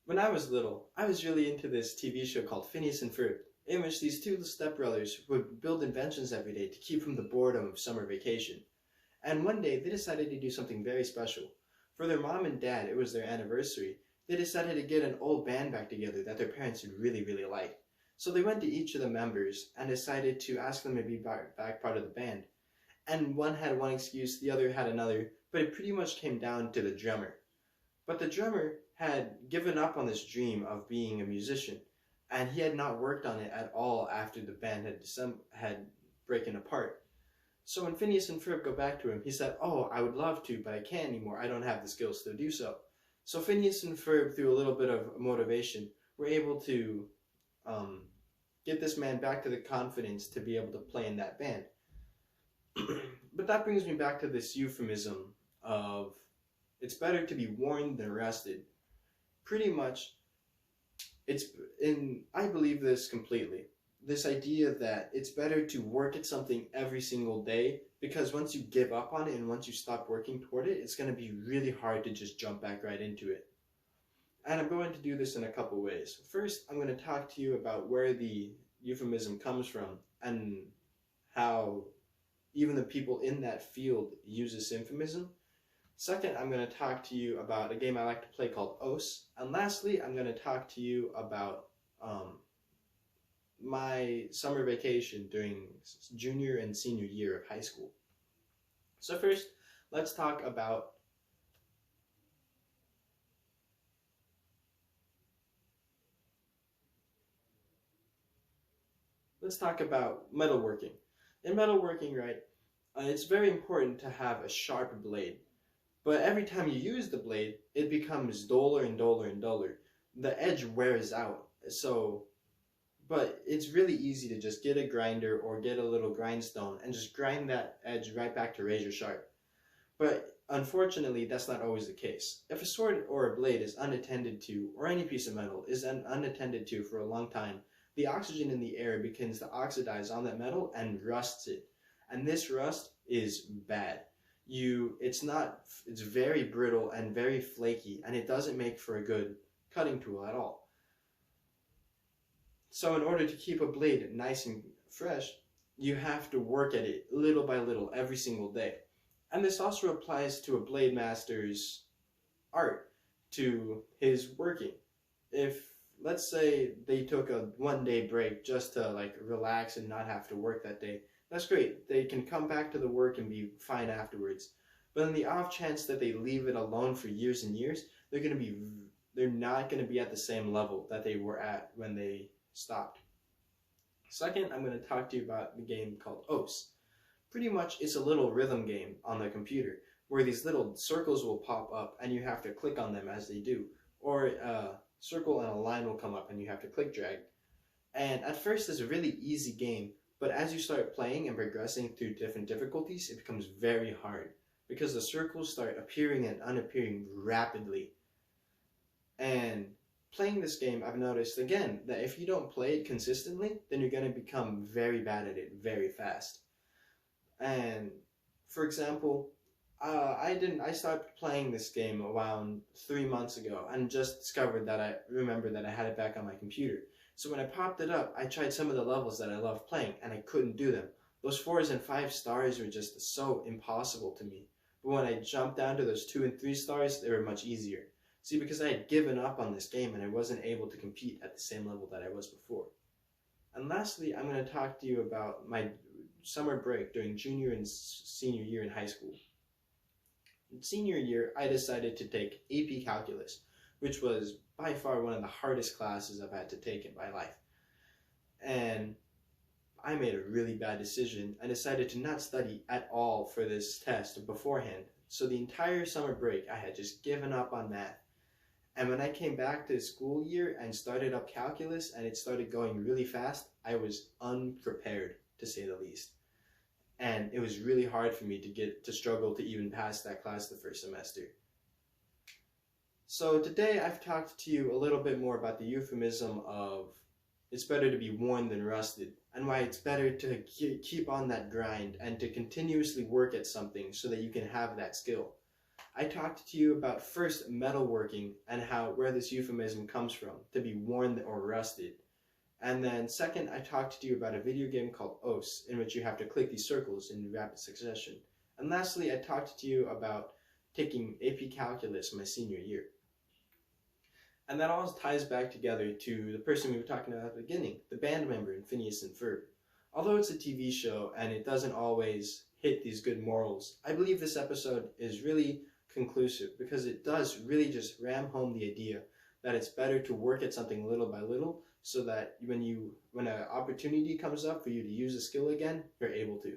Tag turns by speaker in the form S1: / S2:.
S1: When I was little, I was really into this TV show called Phineas and Ferb, in which these two stepbrothers would build inventions every day to keep from the boredom of summer vacation. And one day, they decided to do something very special. For their mom and dad, it was their anniversary. They decided to get an old band back together that their parents had really liked. So they went to each of the members and decided to ask them to be back part of the band. And one had one excuse, the other had another, but it pretty much came down to the drummer. But the drummer had given up on this dream of being a musician, and he had not worked on it at all after the band had broken apart. So when Phineas and Ferb go back to him, he said, "Oh, I would love to, but I can't anymore. I don't have the skills to do so." So Phineas and Ferb, through a little bit of motivation, were able to get this man back to the confidence to be able to play in that band. But that brings me back to this euphemism of it's better to be warned than arrested. Pretty much, I believe this completely. This idea that it's better to work at something every single day, because once you give up on it and once you stop working toward it, it's going to be really hard to just jump back right into it. And I'm going to do this in a couple ways. First, I'm going to talk to you about where the euphemism comes from and how even the people in that field use this euphemism. Second, I'm going to talk to you about a game I like to play called OS. And lastly, I'm going to talk to you about my summer vacation during junior and senior year of high school. So first, let's talk about metalworking. In metalworking, right, it's very important to have a sharp blade. But every time you use the blade, it becomes duller and duller and duller. The edge wears out. But it's really easy to just get a grinder or get a little grindstone and just grind that edge right back to razor sharp. But unfortunately, that's not always the case. If a sword or a blade is unattended to, or any piece of metal is unattended to for a long time, the oxygen in the air begins to oxidize on that metal and rusts it. And this rust is bad. It's very brittle and very flaky, and it doesn't make for a good cutting tool at all. So in order to keep a blade nice and fresh, you have to work at it little by little every single day. And this also applies to a blade master's art, to his working. If, let's say, they took a one-day break just to relax and not have to work that day, that's great. They can come back to the work and be fine afterwards. But in the off chance that they leave it alone for years and years, they're not going to be at the same level that they were at when they stopped. Second, I'm going to talk to you about the game called OS. Pretty much, it's a little rhythm game on the computer where these little circles will pop up and you have to click on them as they do. Or a circle and a line will come up and you have to click drag. And at first, it's a really easy game, but as you start playing and progressing through different difficulties, it becomes very hard because the circles start appearing and unappearing rapidly. And playing this game, I've noticed again that if you don't play it consistently, then you're going to become very bad at it very fast. And for example, I started playing this game around 3 months ago and just discovered that I remembered that I had it back on my computer. So when I popped it up, I tried some of the levels that I love playing and I couldn't do them. Those 4s and 5 stars were just so impossible to me. But when I jumped down to those 2 and 3 stars, they were much easier. See, because I had given up on this game and I wasn't able to compete at the same level that I was before. And lastly, I'm going to talk to you about my summer break during junior and senior year in high school. In senior year, I decided to take AP Calculus, which was by far one of the hardest classes I've had to take in my life. And I made a really bad decision and decided to not study at all for this test beforehand. So the entire summer break, I had just given up on math. And when I came back to the school year and started up calculus and it started going really fast, I was unprepared, to say the least. And it was really hard for me to struggle to even pass that class the first semester. So today I've talked to you a little bit more about the euphemism of it's better to be worn than rusted, and why it's better to keep on that grind and to continuously work at something so that you can have that skill. I talked to you about first metalworking and where this euphemism comes from, to be worn or rusted. And then second, I talked to you about a video game called OS, in which you have to click these circles in rapid succession. And lastly, I talked to you about taking AP Calculus my senior year. And that all ties back together to the person we were talking about at the beginning, the band member in Phineas and Ferb. Although it's a TV show and it doesn't always hit these good morals, I believe this episode is really conclusive because it does really just ram home the idea that it's better to work at something little by little so that when an opportunity comes up for you to use a skill again, you're able to.